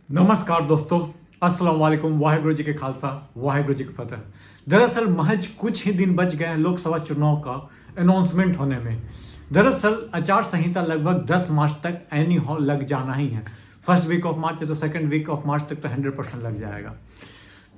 नमस्कार दोस्तों, अस्सलाम वालेकुम, वाहिगुरु जी के खालसा, वाहिगुरु जी की फतेह। दरअसल महज कुछ ही दिन बच गए हैं लोकसभा चुनाव का अनाउंसमेंट होने में। दरअसल आचार संहिता लगभग 10 मार्च तक एनी हॉल लग जाना ही है। फर्स्ट वीक ऑफ मार्च है तो सेकंड वीक ऑफ मार्च तक तो 100% लग जाएगा।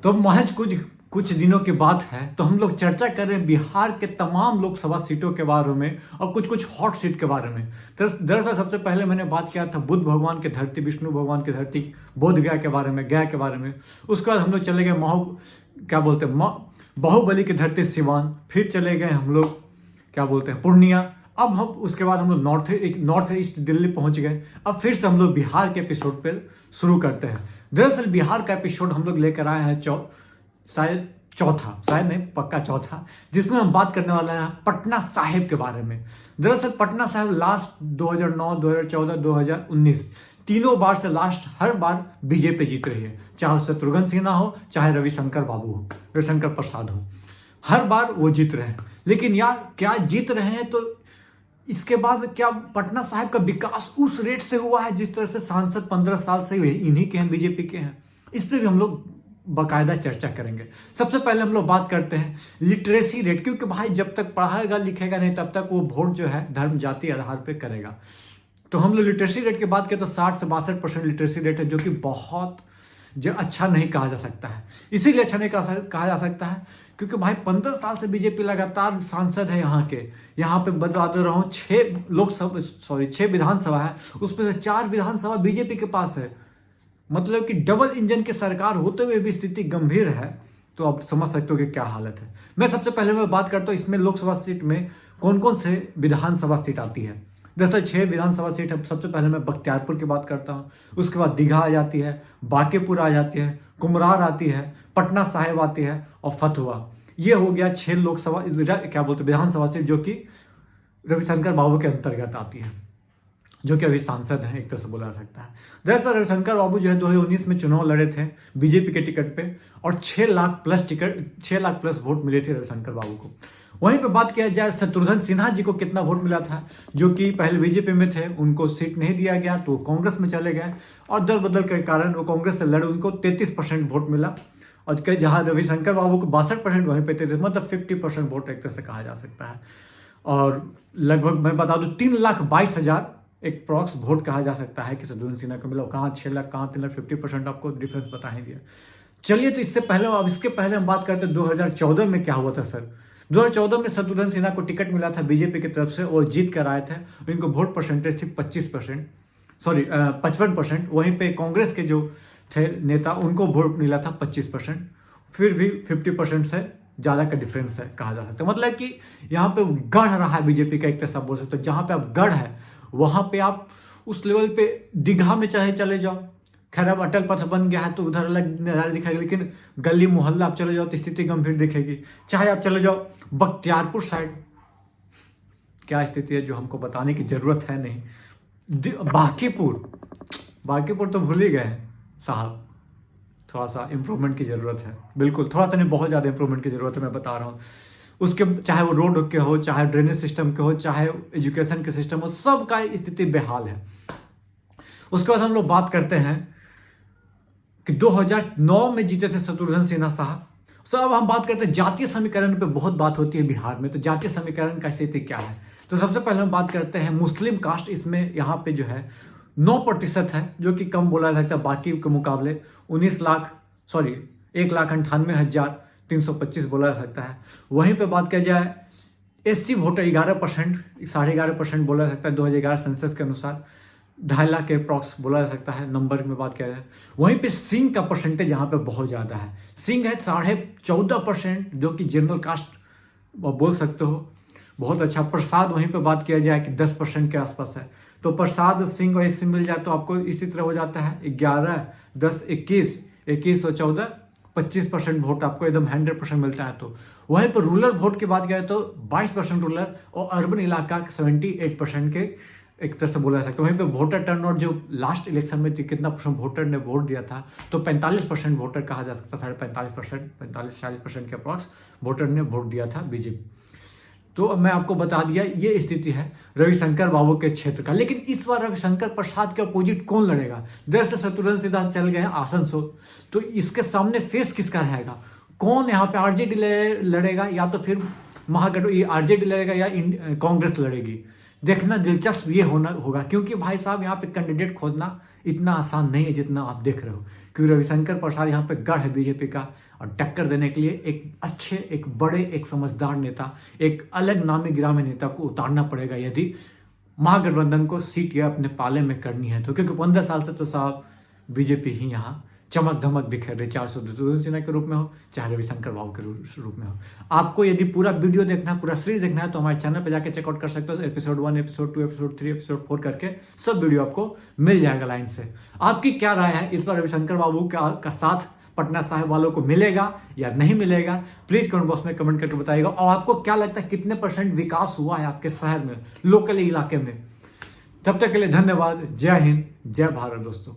तो महज कुछ कुछ दिनों की बात है, तो हम लोग चर्चा कर रहे हैं बिहार के तमाम लोकसभा सीटों के बारे में और कुछ कुछ हॉट सीट के बारे में। दरअसल सबसे पहले मैंने बात किया था बुद्ध भगवान की धरती, विष्णु भगवान की धरती, बोधगया के बारे में, गया के बारे में। उसके बाद हम लोग चले गए क्या बोलते हैं बाहुबली की धरती सिवान, फिर चले गए हम लोग क्या बोलते हैं पूर्णिया। अब हम उसके बाद हम लोग नॉर्थ ईस्ट दिल्ली पहुंच गए। अब फिर से हम लोग बिहार के एपिसोड पर शुरू करते हैं। दरअसल बिहार का एपिसोड हम लोग लेकर आए हैं शायद नहीं, पक्का चौथा, जिसमें हम बात करने वाले हैं पटना साहिब के बारे में। दरअसल पटना साहिब लास्ट 2009, 2014, 2019 तीनों बार से लास्ट हर बार बीजेपी जीत रही है, चाहे शत्रुघ्न सिन्हा हो, चाहे रविशंकर बाबू हो, रविशंकर प्रसाद हो, हर बार वो जीत रहे हैं। लेकिन यार क्या जीत रहे हैं, तो इसके बाद क्या पटना साहिब का विकास उस रेट से हुआ है जिस तरह से सांसद 15 साल से इन्हीं के हैं, बीजेपी के हैं? इस पर भी हम लोग बाकायदा चर्चा करेंगे। सबसे पहले हम लोग बात करते हैं लिटरेसी रेट, क्योंकि भाई जब तक पढ़ाएगा लिखेगा नहीं तब तक वो वोट जो है धर्म जाति आधार पे करेगा। तो हम लोग लिटरेसी रेट की बात करें तो 60 से 62% लिटरेसी रेट है, जो कि बहुत जो अच्छा नहीं कहा जा सकता है। इसीलिए अच्छा नहीं कहा जा सकता है क्योंकि भाई 15 साल से बीजेपी लगातार सांसद है यहाँ पे बता दे रहा हूँ 6 विधानसभा है, उसमें से 4 विधानसभा बीजेपी के पास है। मतलब कि डबल इंजन की सरकार होते हुए भी स्थिति गंभीर है। तो आप समझ सकते हो कि क्या हालत है। मैं सबसे पहले मैं बात करता हूँ इसमें लोकसभा सीट में कौन कौन से विधानसभा सीट आती है। दरअसल 6 विधानसभा सीट है। सबसे पहले मैं बख्तियारपुर की बात करता हूँ, उसके बाद दीघा आ जाती है, बांकीपुर आ जाती है, कुमरार आती है, पटना साहिब आती है और फतुहा। ये हो गया 6 लोकसभा विधानसभा सीट जो कि रविशंकर बाबू के अंतर्गत आती है, जो कि अभी सांसद हैं, एक तरह से बोला जा सकता है। दरअसल रविशंकर बाबू जो है 2019 में चुनाव लड़े थे बीजेपी के टिकट पे और 6 लाख प्लस वोट मिले थे रविशंकर बाबू को। वहीं पे बात किया जाए शत्रुघ्न सिन्हा जी को कितना वोट मिला था, जो कि पहले बीजेपी में थे, उनको सीट नहीं दिया गया तो कांग्रेस में चले गए और दल बदल के कारण वो कांग्रेस से लड़े, उनको 33% वोट मिला। और जहां रविशंकर बाबू को 62% वहीं पे 33, मतलब 50% वोट एक तरह से कहा जा सकता है। और लगभग मैं बता दूं 3,22,000 एक प्रॉक्स वोट कहा जा सकता है कि शत्रुघ्न सिन्हा को मिला। कहाँ 6 लाख, कहाँ 3 लाख, 50% आपको डिफरेंस बता ही दिया। चलिए, तो इसके पहले हम बात करते हैं 2014 में क्या हुआ था सर। 2014 में शत्रुघ्न सिन्हा को टिकट मिला था बीजेपी की तरफ से और जीत कर आए थे। इनको वोट परसेंटेज थी 55%। वहीं पे कांग्रेस के जो थे नेता उनको वोट मिला था 25%। फिर भी 50% से ज़्यादा का डिफरेंस है कहा जा सकता है। मतलब कि यहाँ पे गढ़ रहा है बीजेपी का, एक तरह से बोल सकते हो। जहाँ पे आप गढ़ है वहां पे आप उस लेवल पे दीघा में चाहे चले जाओ, खैर अब अटल पथ बन गया है तो उधर अलग नज़ारा दिखाएगा, लेकिन गली मोहल्ला आप चले जाओ तो स्थिति गंभीर दिखेगी। चाहे आप चले जाओ बख्तियारपुर साइड, क्या स्थिति है जो हमको बताने की जरूरत है नहीं। बांकीपुर तो भूल ही गए साहब, थोड़ा सा इंप्रूवमेंट की जरूरत है। बिल्कुल, थोड़ा सा नहीं, बहुत ज़्यादा इंप्रूवमेंट की जरूरत है, मैं बता रहा हूँ। उसके चाहे वो रोड के हो, चाहे ड्रेनेज सिस्टम के हो, चाहे एजुकेशन के सिस्टम हो, सब का स्थिति बेहाल है। उसके बाद हम लोग बात करते हैं कि 2009 में जीते थे शत्रुघ्न सिन्हा साहब। अब हम बात करते हैं जातीय समीकरण पे बहुत बात होती है बिहार में, तो जातीय समीकरण का स्थिति क्या है। तो सबसे पहले हम बात करते हैं मुस्लिम कास्ट। इसमें यहाँ पे जो है 9% है, जो कि कम बोला जा सकता है बाकी के मुकाबले। 1,98,325 बोला जा सकता है। वहीं पे बात किया जाए एससी वोटर 11%, 11.5% बोला जा सकता है 2011 सेंसस के अनुसार। 2.5 लाख के अप्रॉक्स बोला जा सकता है नंबर में बात किया जाए। वहीं पे सिंह का परसेंटेज यहाँ पे बहुत ज़्यादा है। सिंह है 14.5%, जो कि जनरल कास्ट बोल सकते हो, बहुत अच्छा। प्रसाद वहीं पे बात किया जाए कि 10% के आसपास है। तो प्रसाद सिंह और एससी मिल जाए तो आपको इसी तरह हो जाता है 11, 10, 21 और 14, 25% वोट आपको एकदम 100% मिलता है। तो वहीं पर रूरल वोट की बात किया तो 22% रूरल और अर्बन इलाका 78% के एक तरह से बोला जा सकता है। वहीं पे वोटर टर्नआउट जो लास्ट इलेक्शन में कितना परसेंट वोटर ने वोट दिया था, तो 45% वोटर कहा जा सकता है। 45% के अप्रॉक्स वोटर ने वोट दिया था बीजेपी। तो मैं आपको बता दिया ये स्थिति है रविशंकर बाबू के क्षेत्र का। लेकिन इस बार रविशंकर प्रसाद के अपोजिट कौन लड़ेगा? दरअसल शत्रुघ्न सिन्हा चल गए हैं आसनसोल, तो इसके सामने फेस किसका रहेगा? कौन यहाँ पे आरजेडी लड़ेगा या तो फिर महागठबंधन आरजेडी लड़ेगा या कांग्रेस लड़ेगी? देखना दिलचस्प ये होगा, क्योंकि भाई साहब यहाँ पे कैंडिडेट खोजना इतना आसान नहीं है जितना आप देख रहे हो। क्योंकि रविशंकर प्रसाद यहाँ पे गढ़ है बीजेपी का, और टक्कर देने के लिए एक अच्छे, एक बड़े, एक समझदार नेता, एक अलग नामी गिरामी नेता को उतारना पड़ेगा यदि महागठबंधन को सीट या अपने पाले में करनी है तो। क्योंकि 15 साल से तो साहब बीजेपी ही यहाँ चमक धमक बिखेर रही, चाहे शत्रुघ्न सिन्हा के रूप में हो चाहे रविशंकर बाबू के रूप में हो। आपको यदि पूरा वीडियो देखना है, पूरा सीरीज देखना है, तो हमारे चैनल पे जाके चेकआउट कर सकते हो। एपिसोड 1, एपिसोड 2, एपिसोड 3, एपिसोड 4 करके सब वीडियो आपको मिल जाएगा लाइन से। आपकी क्या राय है इस पर? रविशंकर बाबू का साथ पटना साहिब वालों को मिलेगा या नहीं मिलेगा? प्लीज कमेंट बॉक्स में कमेंट करके बताइएगा। और आपको क्या लगता है कितने % विकास हुआ है आपके शहर में, लोकल इलाके में? तब तक के लिए धन्यवाद। जय हिंद, जय भारत दोस्तों।